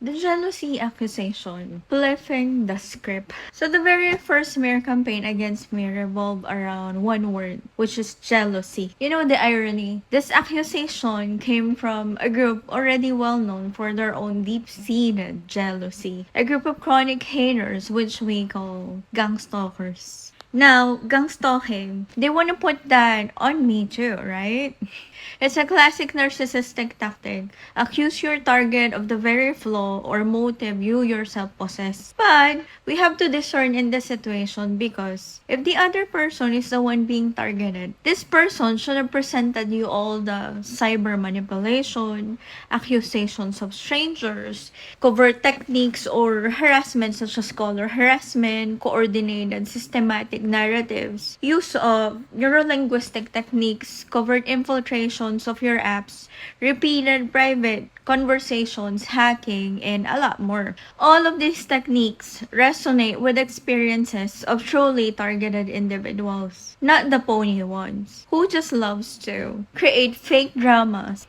The jealousy accusation, flipping the script. So the very first smear campaign against me revolved around one word, which is jealousy. You know the irony? This accusation came from a group already well known for their own deep-seated jealousy. A group of chronic haters, which we call gang stalkers. Now, gang stalking, they want to put that on me too, right? It's a classic narcissistic tactic. Accuse your target of the very flaw or motive you yourself possess. But we have to discern in the situation because if the other person is the one being targeted, this person should have presented you all the cyber manipulation, accusations of strangers, covert techniques or harassment such as caller harassment, coordinated systematic narratives, use of neurolinguistic techniques, covert infiltrations of your apps, repeated private conversations, hacking, and a lot more. All of these techniques resonate with experiences of truly targeted individuals, not the pony ones, who just loves to create fake dramas,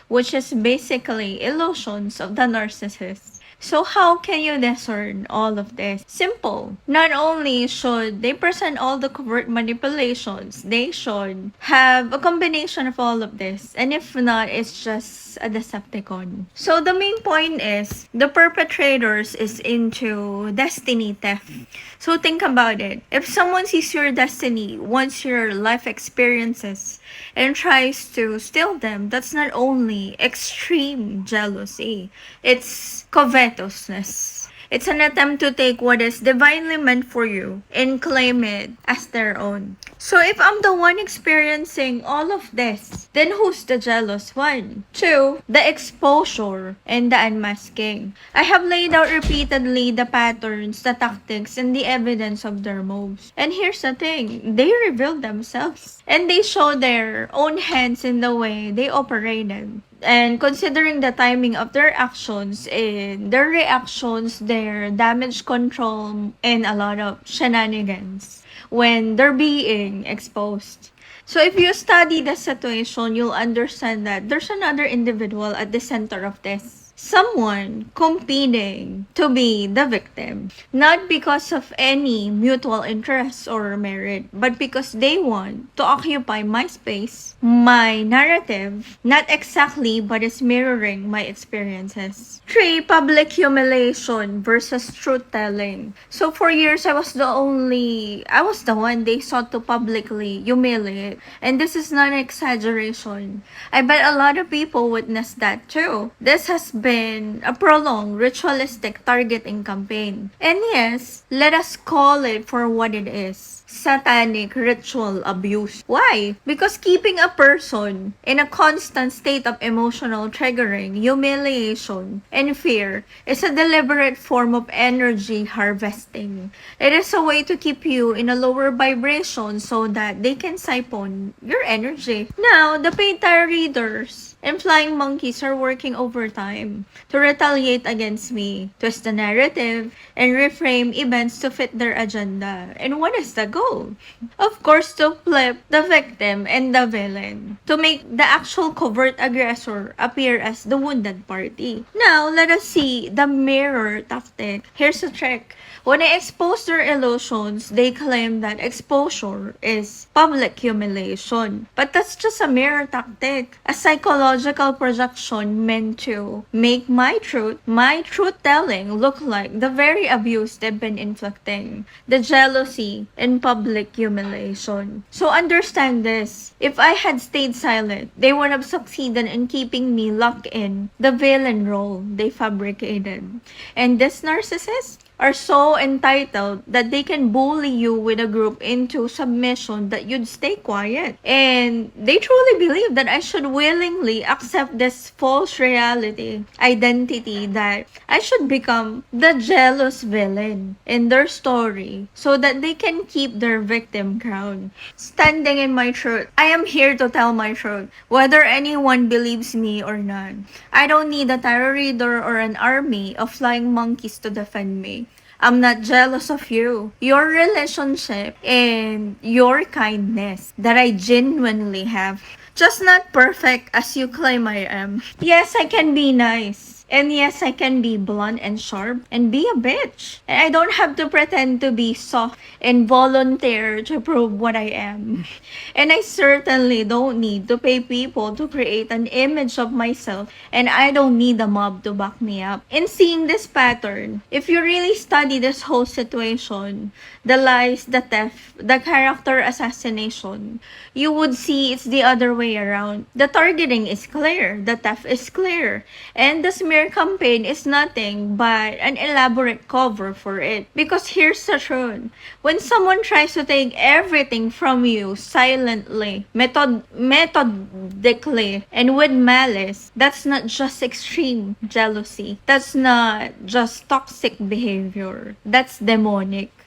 which is basically illusions of the narcissist. So how can you discern all of this? Simple. Not only should they present all the covert manipulations, they should have a combination of all of this. And if not, it's just a Decepticon. So the main point is, the perpetrators is into destiny theft. So think about it. If someone sees your destiny, wants your life experiences, and tries to steal them, that's not only extreme jealousy, it's covetousness. It's an attempt to take what is divinely meant for you and claim it as their own. So if I'm the one experiencing all of this, then who's the jealous one? 2. The exposure and the unmasking. I have laid out repeatedly the patterns, the tactics, and the evidence of their moves. And here's the thing, they reveal themselves. And they show their own hands in the way they operated. And considering the timing of their actions and their reactions, their damage control, and a lot of shenanigans when they're being exposed. So if you study the situation, you'll understand that there's another individual at the center of this. Someone competing to be the victim. Not because of any mutual interest or merit, but because they want to occupy my space, my narrative, not exactly, but is mirroring my experiences. 3. Public humiliation versus truth-telling. So for years, I was the one they sought to publicly humiliate. And this is not an exaggeration. I bet a lot of people witnessed that too. This has been a prolonged ritualistic targeting campaign. And yes, let us call it for what it is. Satanic ritual abuse. Why? Because keeping a person in a constant state of emotional triggering, humiliation, and fear is a deliberate form of energy harvesting. It is a way to keep you in a lower vibration so that they can siphon your energy. Now, the beta readers and flying monkeys are working overtime to retaliate against me, twist the narrative, and reframe events to fit their agenda. And what is the goal? Of course, to flip the victim and the villain, to make the actual covert aggressor appear as the wounded party. Now, let us see the mirror tactic. Here's a trick. When I expose their illusions, they claim that exposure is public humiliation. But that's just a mirror tactic, a psychological projection meant to make my truth-telling look like the very abuse they've been inflicting, the jealousy and public humiliation. So understand this, if I had stayed silent, they would have succeeded in keeping me locked in the villain role they fabricated. And this narcissist are so entitled that they can bully you with a group into submission that you'd stay quiet. And they truly believe that I should willingly accept this false reality, identity, that I should become the jealous villain in their story so that they can keep their victim crown. Standing in my truth, I am here to tell my truth, whether anyone believes me or not. I don't need a tarot reader or an army of flying monkeys to defend me. I'm not jealous of you. Your relationship and your kindness that I genuinely have. Just not perfect as you claim I am. Yes, I can be nice And yes, I can be blunt and sharp and be a bitch. And I don't have to pretend to be soft and volunteer to prove what I am. And I certainly don't need to pay people to create an image of myself, and I don't need a mob to back me up. In seeing this pattern, if you really study this whole situation, the lies, the theft, the character assassination, you would see it's the other way around. The targeting is clear, the theft is clear, and the smear campaign is nothing but an elaborate cover for it. Because here's the truth: when someone tries to take everything from you silently, methodically, and with malice, that's not just extreme jealousy. That's not just toxic behavior. That's demonic.